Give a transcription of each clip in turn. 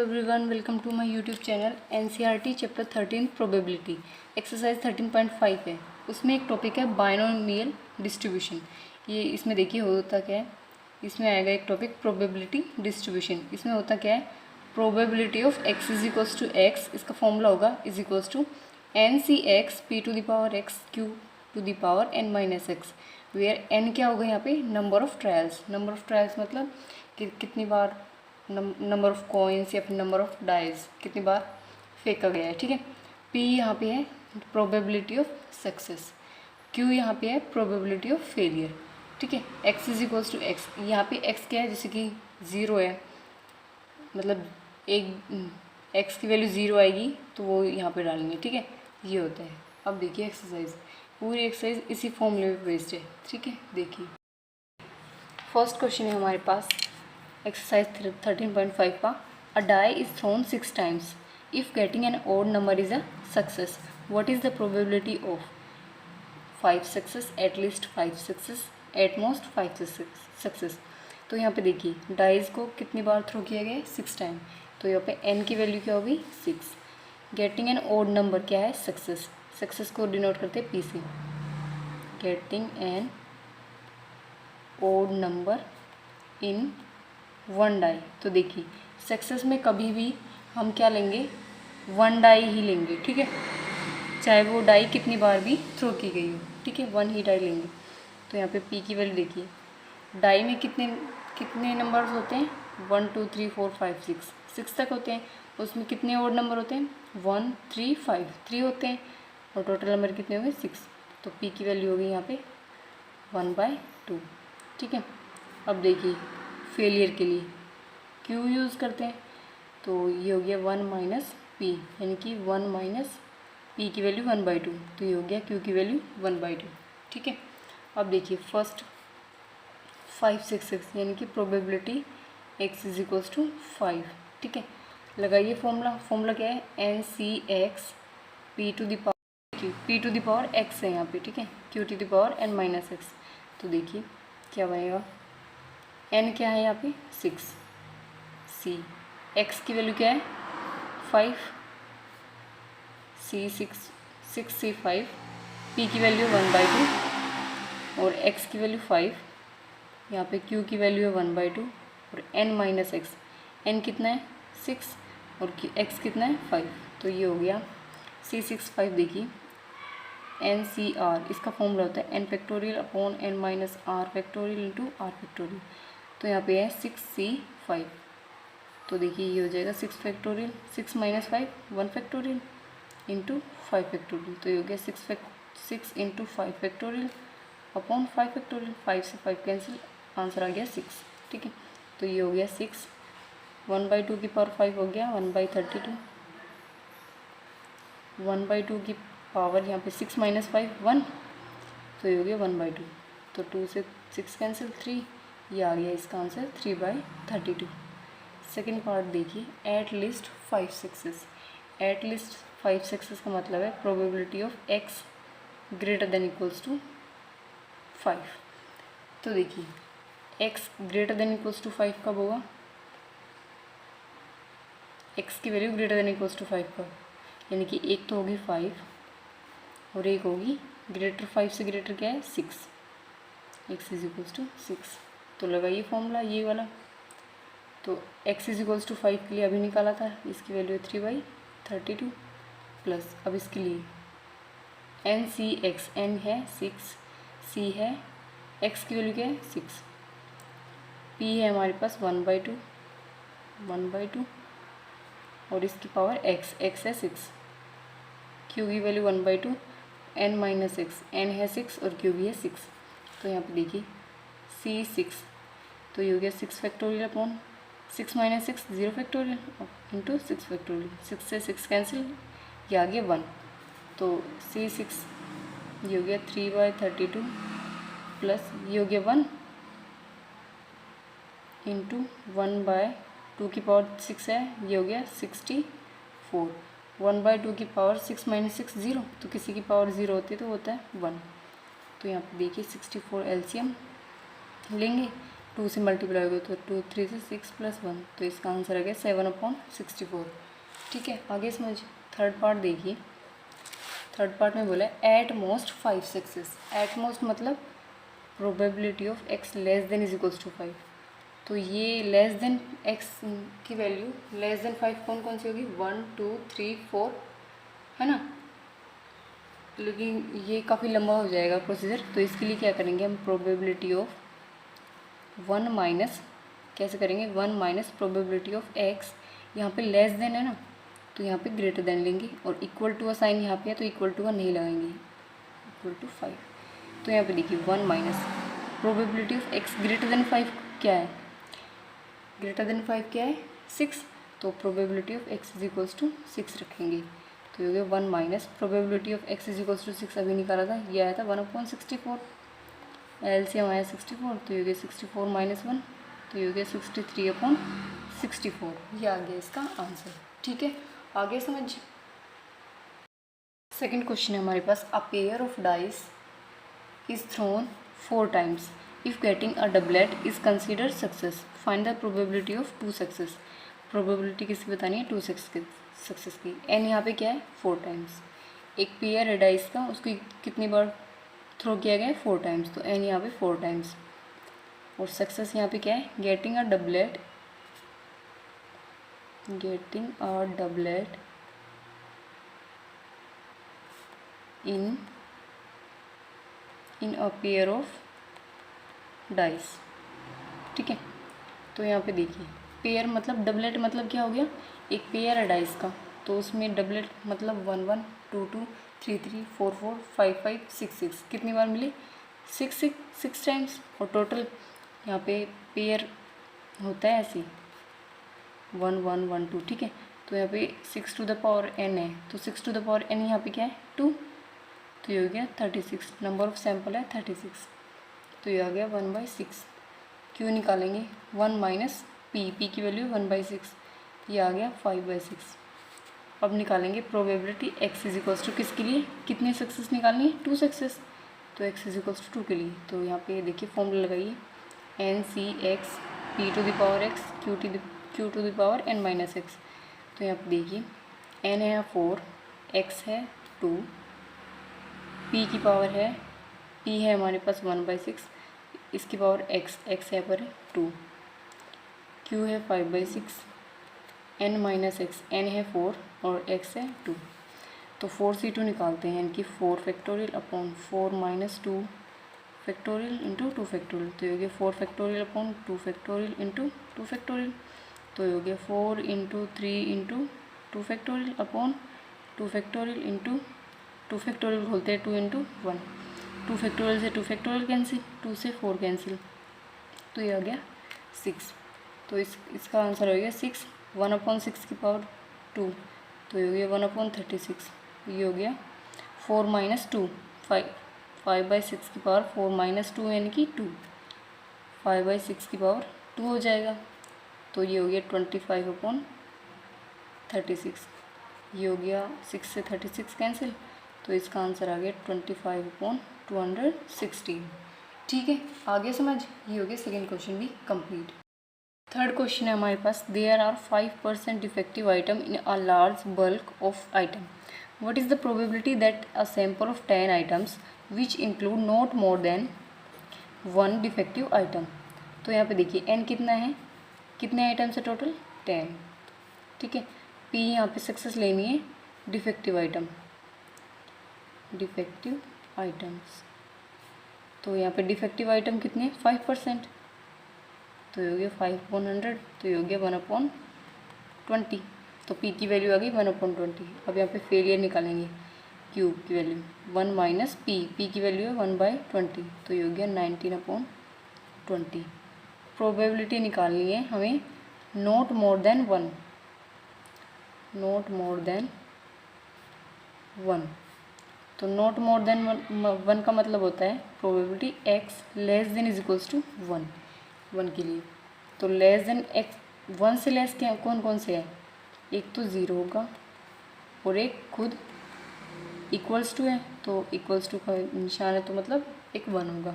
Hello everyone, welcome to my YouTube channel. NCERT chapter 13 probability exercise 13.5 है। उसमें एक topic है बाइनोमियल डिस्ट्रीब्यूशन। ये इसमें देखिए होता क्या है, इसमें आएगा एक टॉपिक प्रोबेबिलिटी डिस्ट्रीब्यूशन। इसमें होता क्या है, probability of x is equals to X, इसका फॉर्मूला होगा is equals to N C x P to the power x Q to the power N minus X, where N क्या होगा यहाँ पे number of trials. Number of trials मतलब कि कितनी बार number of coins या फिर नंबर ऑफ डाइज कितनी बार फेंका गया है। ठीक है, पी यहाँ पे है प्रोबेबिलिटी ऑफ सक्सेस, क्यू यहाँ पे है प्रोबेबिलिटी ऑफ फेलियर। ठीक है, X is equals to X, यहाँ पे एक्स क्या है, जैसे कि ज़ीरो है, मतलब एक एक्स की वैल्यू ज़ीरो आएगी तो वो यहाँ पे डालेंगे। ठीक है, ये होता है। अब देखिए एक्सरसाइज, पूरी एक्सरसाइज इसी फॉर्मूले पे बेस्ड है। ठीक है, देखिए फर्स्ट क्वेश्चन है हमारे पास एक्सरसाइज 13.5 का। A die is thrown 6 times, if getting an odd number is a success, what is the probability of 5 success, at least 5 success, at most 5 success. तो यहाँ पे देखिए डाइज को कितनी बार थ्रो किया गया है, 6 टाइम। तो यहाँ पे एन की वैल्यू क्या होगी 6। गेटिंग एन ओड नंबर क्या है सक्सेस, सक्सेस को डिनोट करते हैं पी से। Getting an odd number in one die, तो देखिए सक्सेस में कभी भी हम क्या लेंगे, वन डाई ही लेंगे। ठीक है, चाहे वो डाई कितनी बार भी थ्रो की गई हो। ठीक है, वन ही डाई लेंगे। तो यहाँ पे पी की वैल्यू देखिए, डाई में कितने कितने नंबर्स होते हैं, 1 2 3 4 5 6 तक होते हैं। उसमें कितने और नंबर होते हैं, 1 3 5 3 होते हैं, और टोटल नंबर कितने हो गए 6। तो पी की वैल्यू होगी यहाँ पे 1/2। ठीक है, अब देखिए फेलियर के लिए क्यू यूज़ करते हैं, तो ये हो गया 1 माइनस पी, यानी कि 1 माइनस पी की वैल्यू 1/2, तो ये हो गया क्यू की वैल्यू 1/2। ठीक है, अब देखिए फर्स्ट 5 6 6, यानी कि probability X is equals to 5। ठीक है, लगाइए फॉर्मूला। फॉर्मूला क्या है, N C x P to the power, P to the power X है यहाँ पे। ठीक है, Q to the power N minus X. तो देखिए क्या बनेगा, एन क्या है यहाँ पे 6, सी एक्स की वैल्यू क्या है 5, सी 6 सी 5, पी की वैल्यू 1/2 और एक्स की वैल्यू 5, यहाँ पे क्यू की वैल्यू है 1/2 और एन माइनस एक्स। एन कितना है 6 और एक्स कितना है 5, तो ये हो गया C6 5। देखिए एन सी आर, इसका फॉर्मूला होता है N factorial upon N minus R factorial into R factorial. तो यहाँ पे है 6C5, तो देखिए ये हो जाएगा 6 factorial, 6 minus 5 1 factorial into 5 factorial. तो ये हो गया 6 इंटू 5 फैक्टोरियल अपॉन 5 फैक्टोरियल। 5 से 5 कैंसिल, आंसर आ गया 6। ठीक है, तो ये हो गया 6, 1/2 की पावर 5 हो गया 1/32, 1/2 की पावर यहाँ पे 6 माइनस 5 1, तो ये हो गया 1/2। तो 2 से 6 कैंसिल 3, ये आ गया इसका आंसर 3/32। सेकेंड पार्ट देखिए, at least 5 success. At least 5 success का मतलब है probability of X greater than equals to 5। तो देखिए X greater than equals to 5 कब होगा, एक्स की value greater than equals to 5 कब, यानी कि एक तो होगी 5 और एक होगी ग्रेटर 5 से ग्रेटर क्या है 6, एक्स इज इक्वल्स टू 6। तो लगाइए फॉर्मूला ये वाला। तो x इज इक्वल्स टू 5 के लिए अभी निकाला था, इसकी वैल्यू है 3/32 प्लस, अब इसके लिए एन सी एक्स, एन है 6, सी है x की वैल्यू क्या है 6, p है हमारे पास 1/2 और इसकी पावर x, x है 6, q की value 1/2, n minus x, n है 6 और q भी है 6। तो यहाँ पे देखिए C6, तो ये हो गया 6 factorial upon 6 minus 6 0 factorial into 6 factorial, 6 से 6 कैंसिल, ये आ गया 1। तो C6 ये हो गया 3/32 प्लस ये हो गया 1 इंटू 1/2 की पावर 6 है, ये हो गया 64। 1/2 की पावर 6 माइनस 6 0, तो किसी की पावर 0 होती है तो होता है 1। तो यहाँ पे देखिए 64 एलसीएम लेंगे, 2 से मल्टीप्लाई होगा तो 2 3 से 6 + 1, तो इसका आंसर आ गया 7/64। ठीक है, आगे समझ। थर्ड पार्ट देखिए। थर्ड पार्ट में बोला है at most 5 success. At most मतलब probability of x less than is equals to 5। तो ये लेस देन x की वैल्यू लेस देन 5 कौन कौन सी होगी? 1 2 3 4, है ना। लेकिन ये काफ़ी लंबा हो जाएगा प्रोसीजर, तो इसके लिए क्या करेंगे हम? प्रोबेबिलिटी ऑफ 1 माइनस, कैसे करेंगे? 1 माइनस प्रोबेबिलिटी ऑफ x, यहाँ पे लेस देन है ना, तो यहाँ पे ग्रेटर देन लेंगे, और इक्वल टू का साइन यहाँ पे है तो इक्वल टू का नहीं लगाएंगे, इक्वल टू 5। तो यहाँ पे देखिए 1 minus probability of x greater then 5 क्या है? ग्रेटर देन 5 क्या है? 6। तो probability of x is equals to 6 रखेंगे, तो ये हो गया 1 minus probability of x is equals to 6 अभी निकाला था, ये आया था 1/64। एलसीएम आया 64, तो ये हो गया 64 माइनस 1, तो ये हो गया 63/64। ये आ गया इसका आंसर। ठीक है, आगे समझ। सेकंड क्वेश्चन है हमारे पास, a pair of dice is thrown 4 times, if getting a doublet is considered success, find the probability of 2 success. Probability किसकी बतानी है? 2 सक्सेस की। एन यहाँ पे क्या है? 4 टाइम्स। एक पेयर है डाइस का, उसको कितनी बार थ्रो किया गया है? 4 टाइम्स, तो एन यहाँ पे 4 टाइम्स। और सक्सेस यहाँ पे क्या है? Getting a doublet, getting a doublet in a pair of dice. ठीक है, तो यहाँ पे देखिए पेयर मतलब डबलेट मतलब क्या हो गया? एक पेयर है डाइस का, तो उसमें डबलेट मतलब 1 1 2 2 3 3 4 4 5 5 6 6 कितनी बार मिली? 6 टाइम्स। और टोटल यहाँ पे पेयर होता है ऐसे 1 1 1 2। ठीक है, तो यहाँ पे 6 टू द पावर n है, तो 6 टू द पावर n यहाँ पे क्या है? 2, तो ये हो गया 36। नंबर ऑफ सैम्पल है 36, तो ये आ गया 1/6। क्यों निकालेंगे? 1 माइनस पी की वैल्यू 1/6, ये आ गया 5/6। अब निकालेंगे probability x is equals to किसके लिए? कितनी सक्सेस निकालनी है? 2 सक्सेस, तो x इज इक्वल्स टू 2 के लिए। तो यहाँ पे देखिए फॉर्मूला लगाइए, NCx p to the power x q to the power n minus x। तो यहाँ पे देखिए n है 4, x है 2, p की पावर है, p है हमारे पास 1/6, इसकी पावर x है पर 2, q है 5/6, n माइनस एक्स, n है 4 और x है 2। तो 4 से 2 निकालते हैं, इनकी 4 factorial upon 4 minus 2 factorial into 2 factorial, तो ये हो गया 4 factorial upon 2 factorial into 2 factorial, तो ये हो गया 4 into 3 into 2 factorial upon 2 factorial into 2 factorial खोलते हैं 2 इंटू 1, 2 फैक्टोरियल से 2 फैक्टोरियल कैंसिल, 2 से 4 कैंसिल, तो ये आ गया 6। तो इसका आंसर हो गया 6, 1/6 की पावर 2, तो ये हो गया 1/36। ये हो गया 4 माइनस 2 5/6 की पावर 4 माइनस 2 यानी कि 2, 5/6 की पावर 2 हो जाएगा, तो ये हो गया 25/36। ये हो गया 6 से 36 कैंसिल, तो इसका आंसर आ गया 25/216। ठीक है, आगे समझ। ये हो गया सेकेंड क्वेश्चन भी कंप्लीट। थर्ड क्वेश्चन है हमारे पास, there are 5% defective item in a large bulk of item, what is the probability that a sample of 10 items which include not more than 1 defective item. तो यहाँ पे देखिए n कितना है, कितने आइटम्स है टोटल? 10। ठीक है, p यहाँ पे सक्सेस लेनी है डिफेक्टिव आइटम, डिफेक्टिव आइटम्स, तो यहाँ पे डिफेक्टिव आइटम कितने? 5%, तो ये हो गया 5/100, तो ये हो गया 1/20, तो p की वैल्यू आ गई 1/20। अब यहाँ पे फेलियर निकालेंगे, q की वैल्यू 1 माइनस p की वैल्यू है 1/20, तो ये हो गया 19/20। प्रोबेबिलिटी निकालनी है हमें not more than 1, not more than 1, तो नॉट मोर देन 1 का मतलब होता है probability x less than is equals to 1 के लिए। तो लेस देन x, 1 से लेस क्या कौन कौन से है? एक तो 0 होगा और एक खुद इक्वल्स टू है, तो इक्वल्स टू का निशान है तो मतलब एक 1 होगा,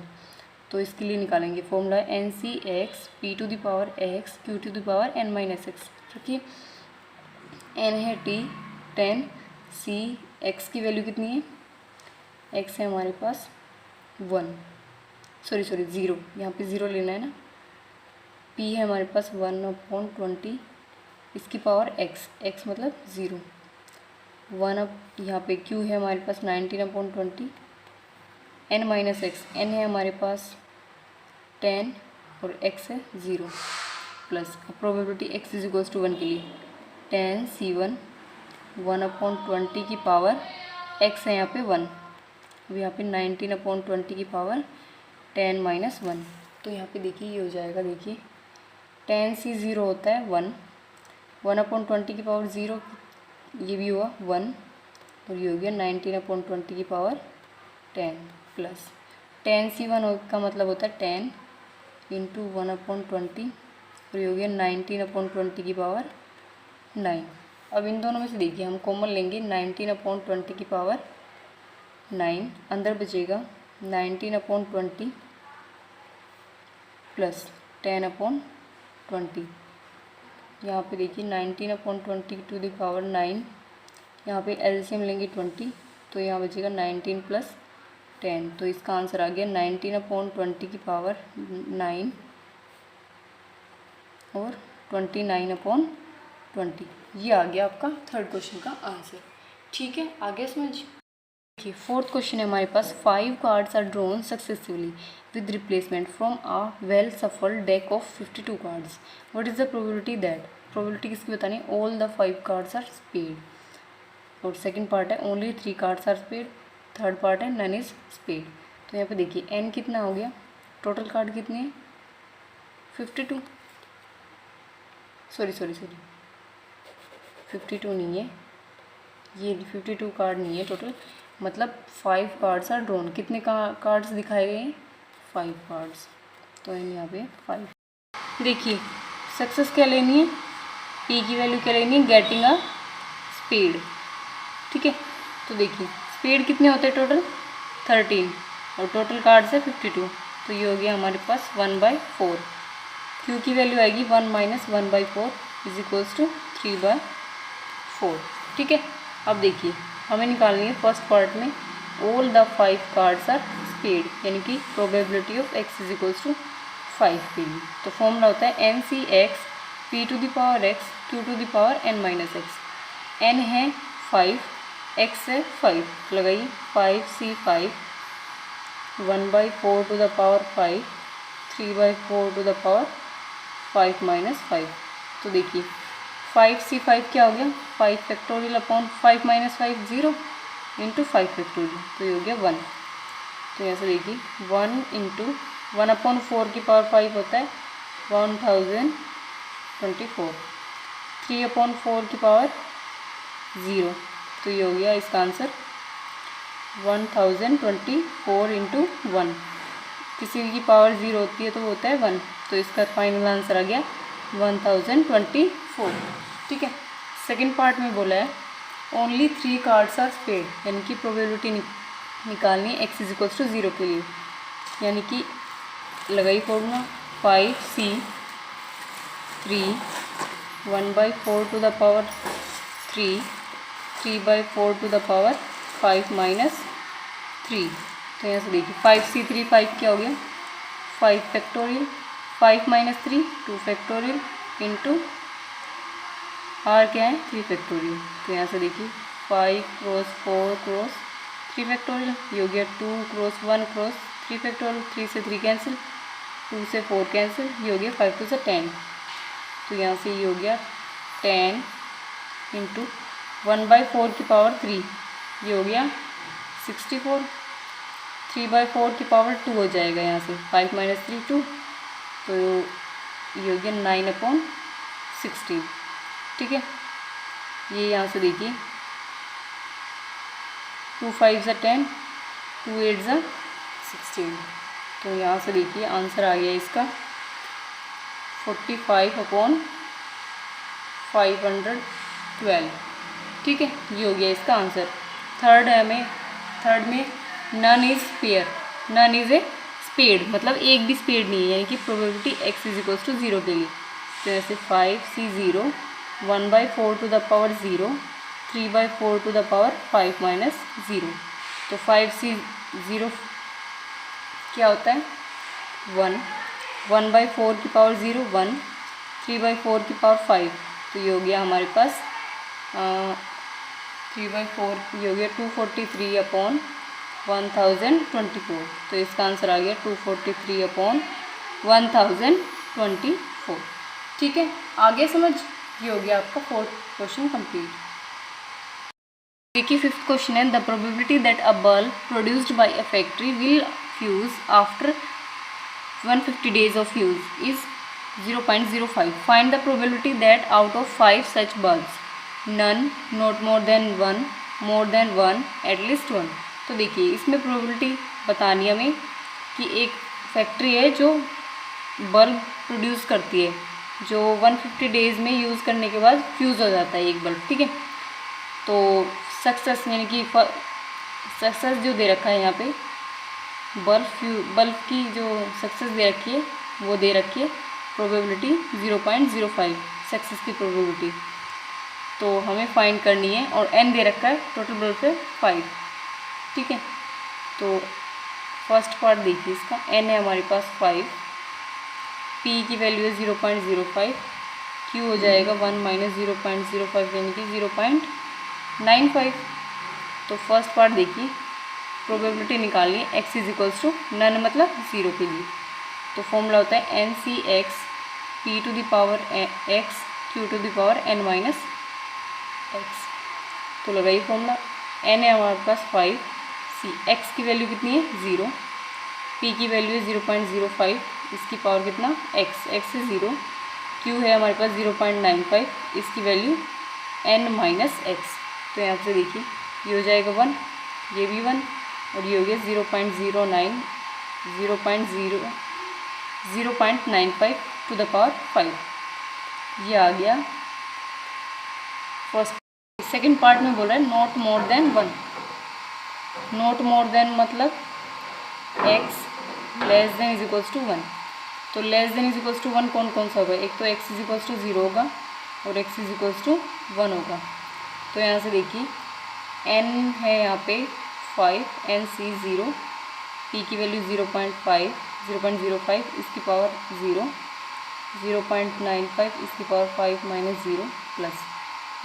तो इसके लिए निकालेंगे formula N C x P to the power x Q to the power N minus X, क्योंकि एन है टी 10, सी एक्स की वैल्यू कितनी है, एक्स है हमारे पास 1, सॉरी 0, यहाँ पे 0 लेना है ना, पी है हमारे पास 1/20 इसकी पावर एक्स, एक्स मतलब 0, 1 अब यहाँ पे क्यू है हमारे पास 19/20 एन माइनस एक्स, एन है हमारे पास 10 और एक्स है 0 plus probability X is equals to 1 के लिए 10 C1 1/20 की पावर एक्स है यहाँ पे 1, अब यहाँ पे 19/20 की पावर 10 माइनस 1, तो यहाँ पे देखिए ये हो जाएगा, देखिए 10C 0 होता है 1, 1/20 की पावर 0, ये भी हुआ 1 और ये हो गया 19/20 की पावर 10 प्लस 10C1 का मतलब होता है 10 इंटू 1/20 और ये हो गया 19/20 की पावर 9। अब इन दोनों में से देखिए हम कॉमन लेंगे 19/20 की पावर 9, अंदर बचेगा 19/20 प्लस 10/20, यहाँ पे देखिए 19/20 टू द पावर 9, यहाँ पे एलसीएम लेंगे 20, तो यहाँ बचेगा 19 प्लस 10, तो इसका आंसर आ गया 19/20 की पावर 9 और 29/20, ये आ गया आपका थर्ड क्वेश्चन का आंसर। ठीक है, आगे समझ। देखिए फोर्थ क्वेश्चन है हमारे पास, 5 cards are drawn successfully with replacement from a well shuffled deck of 52 cards, what is the probability that, probability किसकी बतानी, all the 5 cards are spade, और सेकंड पार्ट है only 3 cards are spade, third part है none is spade. तो यहाँ पे देखिए N कितना हो गया, टोटल कार्ड कितने हैं 52, सॉरी 52 नहीं है, ये 52 कार्ड नहीं है टोटल, मतलब 5 कार्ड्स आर ड्रॉन, कितने कार्ड्स दिखाए गए हैं 5 कार्ड्स, तो यहाँ पे 5। देखिए सक्सेस क्या लेनी है, पी की वैल्यू क्या लेनी है, गेटिंग अ स्पीड, ठीक है। तो देखिए स्पीड कितने होते हैं टोटल 13 और टोटल कार्ड्स है 52, तो ये हो गया हमारे पास 1/4, क्यू की वैल्यू आएगी 1 माइनस 1/4 इज इक्वल्स टू 3/4, ठीक है। अब देखिए हमें निकालनी है फर्स्ट पार्ट में all the 5 cards are spade, यानी कि probability of x is equals to 5 के लिए, तो फॉर्मूला होता है N C x P to the power x Q to the power N minus x, N है 5, एक्स है 5, लगाइए 5C5 1/4 to the power 5 3/4 to the power 5 minus 5, तो देखिए 5C5 क्या हो गया 5 factorial upon 5 minus 5 0 into 5 factorial, तो ये हो गया 1, तो यहाँ से देखिए 1 इंटू 1/4 की पावर 5 होता है 1024, 3/4 की पावर 0, तो ये हो गया इसका आंसर 1024 इंटू 1, किसी की पावर 0 होती है तो वो होता है 1, तो इसका फाइनल आंसर आ गया 1024, ठीक है। सेकंड पार्ट में बोला है ओनली 3 कार्ड्स आर स्पेड, यानी कि प्रोबेबिलिटी निकालनी है एक्स इज इक्वल्स टू 0 के लिए, यानी कि लगाई formula 5C3 1/4 to the power 3 3/4 to the power 5 minus 3, तो यहाँ से देखिए 5C3 5 क्या हो गया 5 factorial, 5 minus 3 2 factorial into r क्या है 3 फैक्टोरियल, तो यहाँ से देखिए 5 क्रॉस 4 क्रॉस 3 फैक्टोरियल, ये हो गया 2 क्रॉस 1 क्रॉस 3 फैक्टोरियल, 3 से 3 कैंसिल, 2 से 4 कैंसिल, ये हो गया 5 2 से 10, तो यहाँ से ये हो गया 10 इंटू 1/4 की पावर 3, ये हो गया 64, 3/4 की पावर 2 हो जाएगा यहाँ से 5 माइनस 3 2, तो ये हो गया 9/16, ठीक है। ये यहाँ से देखिए 2 5 ज़ा 10 2 8 ज़ा 16, तो यहाँ से देखिए आंसर आ गया इसका 45/512, ठीक है, ये हो गया इसका आंसर। थर्ड में none is pair, none is a spade, मतलब एक भी स्पेड नहीं है, यानी कि probability x is equals to 0 के लिए। तो ऐसे 5c0 1/4 to the power 0 3/4 to the power 5 minus 0। तो 5c0 क्या होता है 1, 1/4 की पावर 0 1, 3/4 की पावर 5। तो ये हो गया हमारे पास 3/4 ये हो गया 243/1024। तो इसका आंसर आ गया 243/1024। ठीक है, आगे समझ। ये हो गया आपका 4th क्वेश्चन कंप्लीट। देखिए 5th क्वेश्चन है, the probability that a bulb produced by a factory will fuse after 150 days of use is 0.05. Find the probability that out of 5 such bulbs, none, not more than 1, more than 1, at least 1. तो देखिए इसमें probability बतानी हमें कि एक factory है जो bulb produce करती है, जो 150 डेज़ में यूज़ करने के बाद फ्यूज़ हो जाता है एक बल्ब। ठीक है, तो सक्सेस यानी कि सक्सेस जो दे रखा है यहाँ पे बल्ब की जो सक्सेस दे रखी है वो दे रखी है प्रोबेबिलिटी 0.05 सक्सेस की प्रोबेबिलिटी। तो हमें फाइंड करनी है और n दे रखा है, टोटल बल्ब है 5। ठीक है, तो फर्स्ट पार्ट देखिए इसका, n है हमारे पास 5, p की वैल्यू है 0.05, q हो जाएगा 1 माइनस 0.05 यानी कि 0.95। तो फर्स्ट पार्ट देखिए, प्रोबेबिलिटी निकालिए x is equals to none मतलब 0 के लिए। तो फॉर्मूला होता है NCx p to the power x q to the power n minus x। तो लगाइए फॉर्मूला, n है हमारे पास 5, c x की वैल्यू कितनी है 0, p की वैल्यू है 0.05, इसकी पावर कितना x है 0, q है हमारे पास 0.95, इसकी वैल्यू n माइनस x। तो यहाँ से देखिए ये हो जाएगा 1, ये भी 1 और ये हो गया 0.95 टू द पावर 5। ये आ गया फर्स्ट। सेकंड पार्ट में बोल रहा है not more than 1। Not more than मतलब x less than is equals to 1। तो less than is equals to 1 कौन कौन सा होगा, एक तो x इज इक्वल्स टू 0 होगा और x इज इक्वल्स टू 1 होगा। तो यहाँ से देखिए n है यहाँ पे 5, NC0, p की वैल्यू 0.05, इसकी पावर 0, 0.95, इसकी पावर 5 माइनस 0 प्लस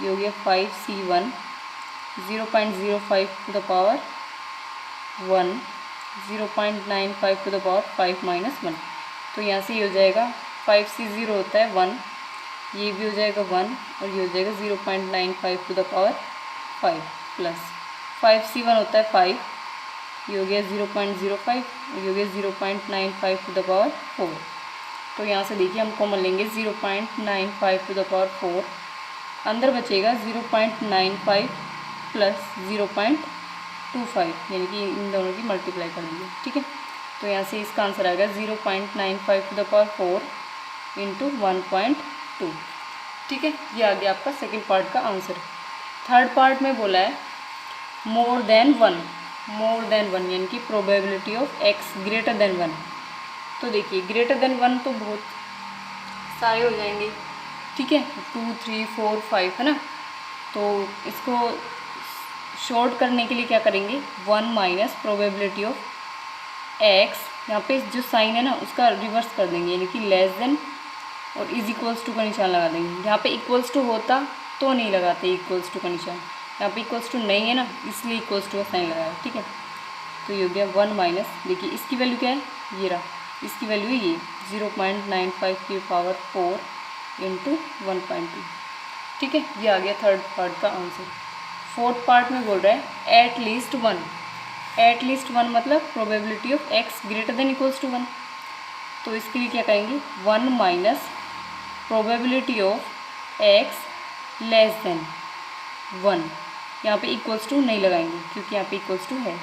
ये हो गया 5C1, 0.05 to the power 1, 0.95 to the power 5 minus 1। तो यहाँ से ये हो जाएगा 5C0 होता है 1, ये भी हो जाएगा 1 और ये हो जाएगा 0.95 to the power 5 plus 5C1 होता है 5, ये हो गया 0.05 और ये हो गया 0.95 टू द पावर 4। तो यहाँ से देखिए हम कॉमन लेंगे 0.95 टू द पावर 4, अंदर बचेगा 0.95 प्लस 0.25 यानी कि इन दोनों की मल्टीप्लाई कर दीजिए। ठीक है, तो यहाँ से इसका आंसर आएगा 0.95 टू द पावर 4 इंटू 1.2। ठीक है, ये आ गया आपका सेकेंड पार्ट का आंसर। थर्ड पार्ट में बोला है मोर देन 1 यानी कि probability of x greater then 1। तो देखिए ग्रेटर देन 1 तो बहुत सारे हो जाएंगे। ठीक है, 2 3 4 5 है ना, तो इसको शॉर्ट करने के लिए क्या करेंगे 1 माइनस प्रोबेबिलिटी ऑफ x, यहाँ पे जो साइन है ना उसका रिवर्स कर देंगे यानी कि लेस देन और इज इक्वल्स टू का निशान लगा देंगे। यहाँ पे इक्वल्स टू होता तो नहीं लगाते इक्वल्स टू का निशान, यहाँ पे इक्वल्स टू नहीं है ना इसलिए इक्वल्स टू का साइन लगाया। ठीक है, तो ये हो गया 1 माइनस, देखिए इसकी वैल्यू क्या है ये रहा, इसकी वैल्यू है ये 0.95 की पावर 4 इंटू 1.2। ठीक है, ये आ गया थर्ड पार्ट का आंसर। फोर्थ पार्ट में बोल रहा है एट लीस्ट 1 मतलब probability of x greater than equals to 1। तो इसके लिए क्या करेंगे 1 minus probability of x less than 1, यहाँ पे इक्वल्स टू नहीं लगाएंगे क्योंकि यहाँ पे इक्वल्स टू है।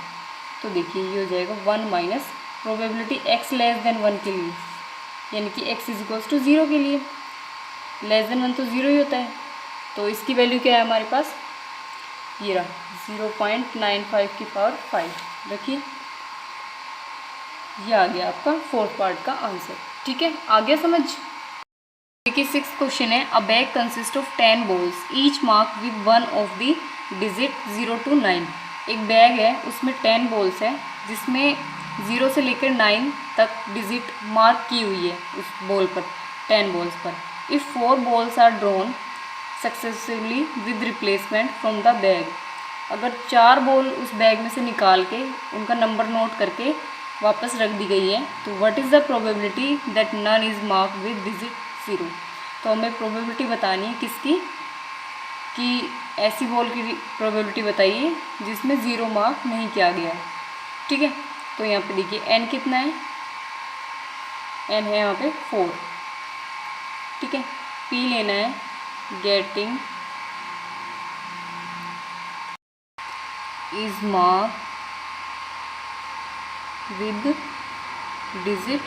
तो देखिए ये हो जाएगा 1 minus probability x less than 1 के लिए यानी कि x इज इक्वल्स टू 0 के लिए, लेस देन 1 तो 0 ही होता है। तो इसकी वैल्यू क्या है हमारे पास ये रहा 0.95 की पावर 5 रखिए, ये आ गया आपका फोर्थ पार्ट का आंसर। ठीक है, आ गया समझ। देखिए 6th क्वेश्चन है, अ bag consist of 10 balls each mark with one of the digit 0 to 9। एक बैग है, उसमें 10 बॉल्स है जिसमें 0 से लेकर 9 तक डिजिट मार्क की हुई है उस बॉल पर, 10 बॉल्स पर। If 4 balls are drawn successively with replacement from the bag, अगर 4 बॉल उस बैग में से निकाल के उनका नंबर नोट करके वापस रख दी गई है, तो what is the probability that none is mark with digit 0। तो हमें प्रोबेबिलिटी बतानी है किसकी, कि ऐसी बॉल की प्रोबेबिलिटी बताइए जिसमें 0 मार्क नहीं किया गया है। ठीक है, तो यहाँ पे देखिए n कितना है, n है यहाँ पे 4। ठीक है, p लेना है, getting is mark with digit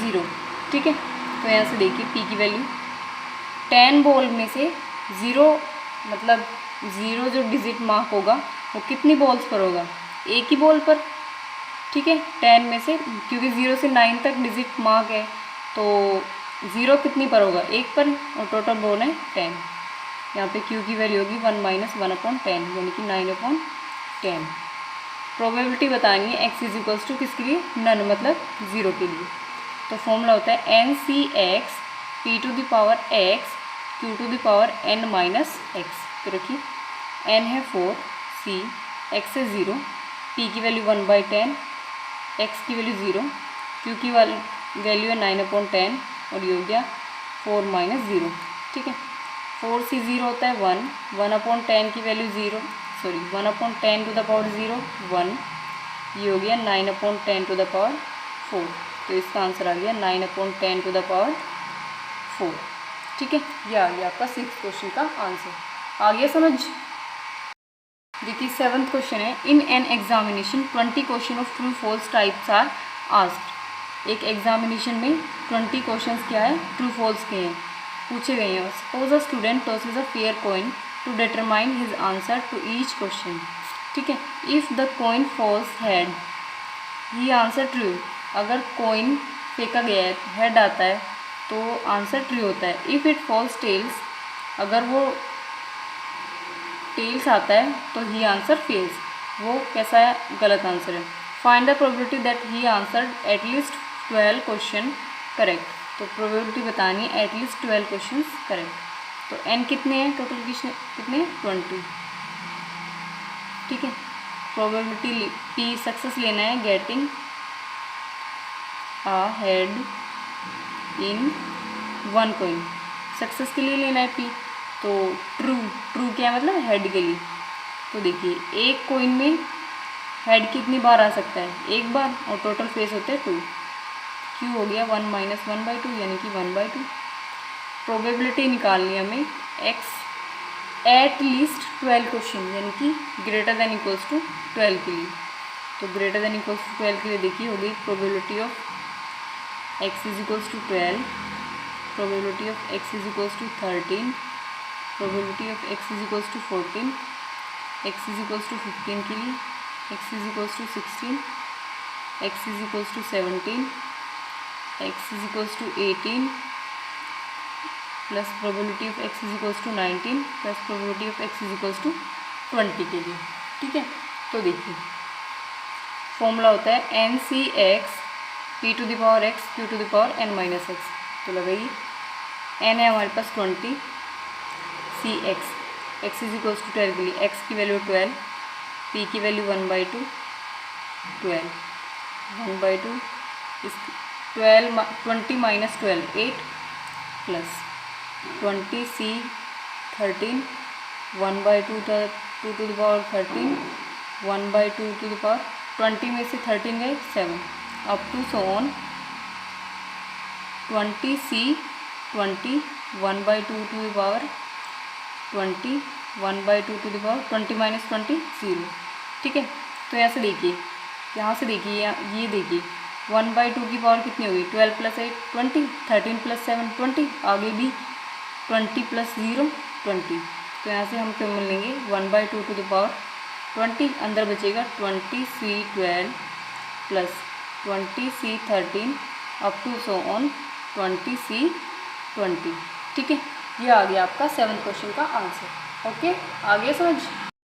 0। ठीक है, तो यहाँ से देखिए p की वैल्यू 10 बॉल में से 0 मतलब 0 जो डिजिट मार्क होगा वो कितनी बॉल्स पर होगा, एक ही बॉल पर। ठीक है, 10 में से, क्योंकि 0 से 9 तक डिजिट मार्क है तो 0 कितनी पर होगा, एक पर, और टोटल बॉल है 10। यहाँ पे q की वैल्यू होगी 1 - 1/10 यानी कि 9/10। प्रोबेबिलिटी बतानी है x इज इक्वल्स टू किसके लिए, नन मतलब 0 के लिए। तो फॉर्मूला होता है NCx p to the power x q to the power n minus x। तो रखिए n है 4, c x है 0, p की वैल्यू 1/10, x की वैल्यू 0, q की वैल्यू है 9/10 और ये हो गया 4 - 0। ठीक है, 4 से 0 होता है 1, 1/10 की value 0, sorry 1/10 to the power 0 1, ये हो गया 9/10 टू द पावर 4। तो इसका आंसर आ गया 9/10 टू द पावर 4। ठीक है, ये आ गया आपका 6th क्वेश्चन का आंसर। आ गया समझ। देखिए 7th क्वेश्चन है, in an examination 20 question of true false types are asked. एक एग्जामिनेशन में 20 क्वेश्चन क्या है, ट्रू फॉल्स के हैं, पूछे गए हैं। Suppose a student tosses a fair coin to determine his answer to each question. ठीक है, if the coin falls head he answer true. अगर कॉइन फेंका गया है, हेड आता है तो आंसर ट्रू होता है। इफ़ इट फॉल्स टेल्स, अगर वो टेल्स आता है तो ही आंसर फेल्स, वो कैसा है, गलत आंसर है। Find the probability that he answered at least 12 question correct. तो प्रोबेबिलिटी बतानी है एटलीस्ट 12 क्वेश्चन करेक्ट। तो n कितने हैं टोटल, कितने 20। ठीक है, प्रोबेबिलिटी p सक्सेस लेना है, getting a head in 1 coin, success के लिए लेना है p। तो ट्रू, ट्रू क्या है मतलब हेड के लिए। तो देखिए एक कॉइन में हेड कितनी बार आ सकता है, एक बार, और टोटल फेस होते हैं 2। q हो गया 1 - 1/2 यानी कि 1/2। प्रोबेबिलिटी निकालनी है हमें x एट लीस्ट 12 क्वेश्चन यानी कि ग्रेटर देन इक्वल्स टू 12 के लिए। तो ग्रेटर देन इक्वल्स टू 12 के लिए देखिए हो गई probability of x is equals to 12, probability of x is equals to 13, probability of x is equals to 14, x is equals to 15 के लिए, x is equals to 16, x is equals to 17, x is equals to 18 plus probability of x is equals to 19 plus probability of x is equals to 20 के लिए। ठीक है, तो देखिए formula होता है NCx p to the power x q to the power n minus x। तो लगाइए n है हमारे पास 20, x इज इक्वल्स टू 12 के लिए x की वैल्यू 12, p की वैल्यू 1/2, 12 1/2 इस 20 minus 12 8 plus 20 c 13 1/2 to the power 13 1/2 to the power 20 में से 13 गए 7 up to so on 20 c 20 1/2 to the power 20 1/2 to the power 20 minus 20 0। ठीक है, तो यहाँ से देखिए, ये देखिए 1/2 की पावर कितनी होगी 12 + 8 20, 13 + 7 20, आगे भी 20 + 0 20। तो यहाँ से हम कॉमन लेंगे 1/2 टू द पावर 20, अंदर बचेगा 20 c 12 plus 20C13 up to so on 20C20। ठीक है, ये आ गया आपका 7th क्वेश्चन का आंसर। ओके, आ गया समझ।